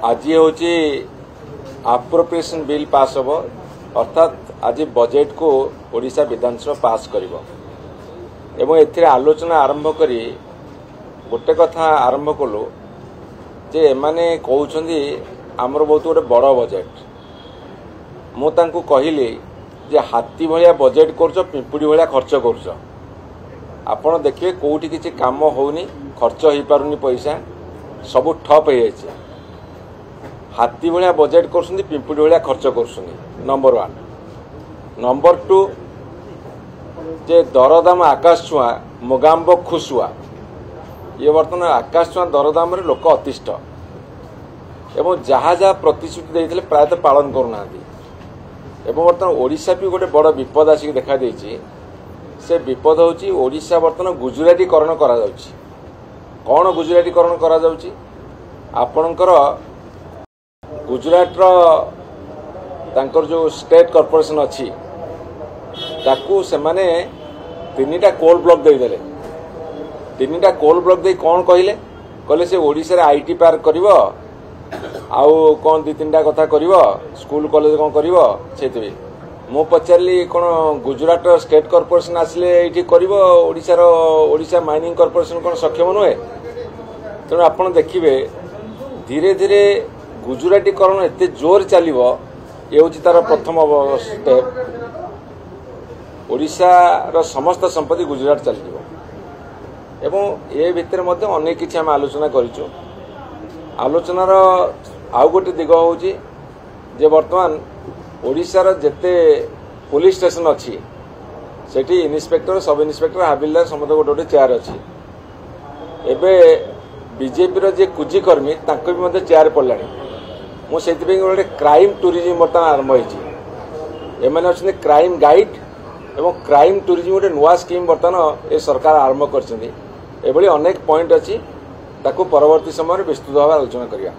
आज हूँ appropriation bill pass हम अर्थात आज बजेट को ओडिशा विधानसभा पास कर एथिरे आलोचना आरंभ करी गोटे कथा आरंभ कलु जे एमाने कहउछंदी आमर बहुत गोटे बड़ बजेट मु तांकु कहिली जे हाथी भलिया बजेट करछ पिंपुड़ी भलिया खर्च करछ आपण देखिए कोठी किछि काम होउनी खर्च होई पारुनी पैसा सब ठप हो जाए हाथी भलिया बजेट करछंदी पिंपुड़ी भलिया खर्च करछंदी नंबर 1 नंबर 2 जे दरदाम आकाश छुआ मोगाम्ब खुशुआ ये बर्तमान आकाश छुआ दरदाम रे लोक अतिष्ठ एवं जहाँ जहाँ प्रतिश्रुति देइथिले प्रायतः पालन करूना एवं बर्तमान ओडिशा भी गोटे बड़ विपद आसिक देखा देइछि से विपद होची ओडिशा बर्तमान गुजरातीकरण करा जाउछि कौन गुजरातीकरण करा जाउछि आपणकर गुजरात रो तांकर जो स्टेट कॉर्पोरेशन अच्छी ताकू से माने तीनटा कोल ब्लॉक दे देले तीनटा कोल ब्लॉक दे कौन कहले कहले से ओडिशा रे आईटी पार्क करिवो आउ कौन दी तीनटा कथा करिवो स्कूल कॉलेज कौन करिवो सेति मु पचारली कौन गुजरात स्टेट कॉर्पोरेशन आसले ये करिवो ओडिशा माइनिंग कॉर्पोरेशन कौन सक्षम नुहे तेणु आपड़ देखिए धीरे धीरे गुजरातीकरण एते जोर चलिबो ये हूँ तार प्रथम स्टेप ओडिशा रो समस्त संपत्ति गुजरात चलिबो एवं ए भितर मध्य अनेक किछि हम आलोचना करिचो आलोचनार आउ गोटे दिग होउची जे वर्तमान ओडिशा रो जेते पुलिस स्टेशन अच्छी सेठी इन्स्पेक्टर सब इन्स्पेक्टर हाबिलदार समस्त गोटे गोटे चेयर अच्छी एबे बीजेपी रो जे कुजीकर्मी तांको भी मध्य चेयर पड़लानी मुझे गोटे क्राइम टूरिज्म बर्तमान आरंभ होने क्राइम गाइड एवं क्राइम टूरिज्म गोटे नुआ स्कीम बर्तमान ए सरकार आरंभ कर अनेक पॉइंट अच्छी ताकू परवर्ती समय विस्तृत भाव आलोचना करिया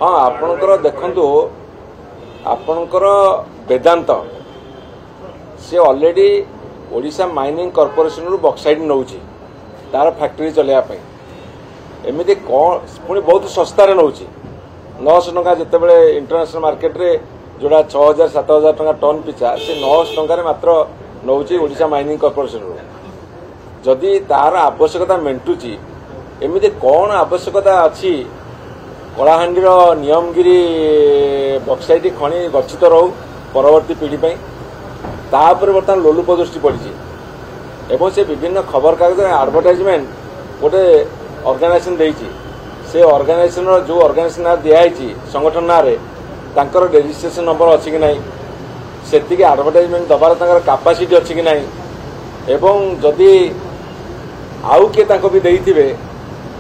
हाँ आपणकर देखंतु आपणकर वेदांत से ऑलरेडी ओडिशा माइनिंग कॉर्पोरेशन रु बॉक्साइट नौची तार फैक्ट्री चलैया एमती कौन पुणी बहुत सस्तार नौ 900 टंका जितेबाला इंटरनेशनल मार्केट रे जोड़ा 6000 7000 टंका टन पिछा से 900 टंका मात्र नौची ओडिशा माइनिंग कॉर्पोरेशन रु जदि तार आवश्यकता मेंटुची एमती कौन आवश्यकता अच्छी कलाहांडी नियमगिरी बक्साइट खଣି गच्छित रहू परवर्ती पीढ़ी तापर बर्तमान लोलुप दृष्टि पड़ी एवं से विभिन्न खबर कागज एडवर्टाइजमेंट गोटे ऑर्गेनाइजेशन देइछि से ऑर्गेनाइजेशन जो ऑर्गेनाइजेशन ना दियाई संगठन ना रे तांकर रजिस्ट्रेशन नंबर अच्छी कि नहीं सेतिके एडवर्टाइजमेंट दबार तांकर कैपेसिटी अच्छी कि नहीं एवं जदि आउ किए तांको भी देइथिबे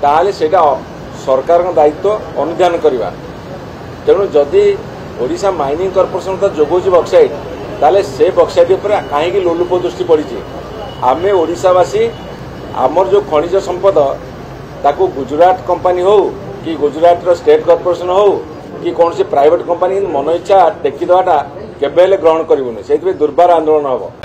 ताले सेटा सरकार दायित्व अनुध्यान करवा तेणु जदि ओडिशा माइनिंग कॉर्पोरेशन तो जोगोची बक्साइट ताले से बक्साइट पर कहीं लोलुप दृष्टि पड़ी आमे ओडिशावासी आमर जो खनिज संपद ताकू गुजरात कंपनी हो कि गुजरात रो स्टेट कॉर्पोरेशन हो कि कौन सी प्राइवेट कंपनी मन इच्छा टेकी देवाटा केबे ग्रहण करूनी से दुर्बार आंदोलन हम।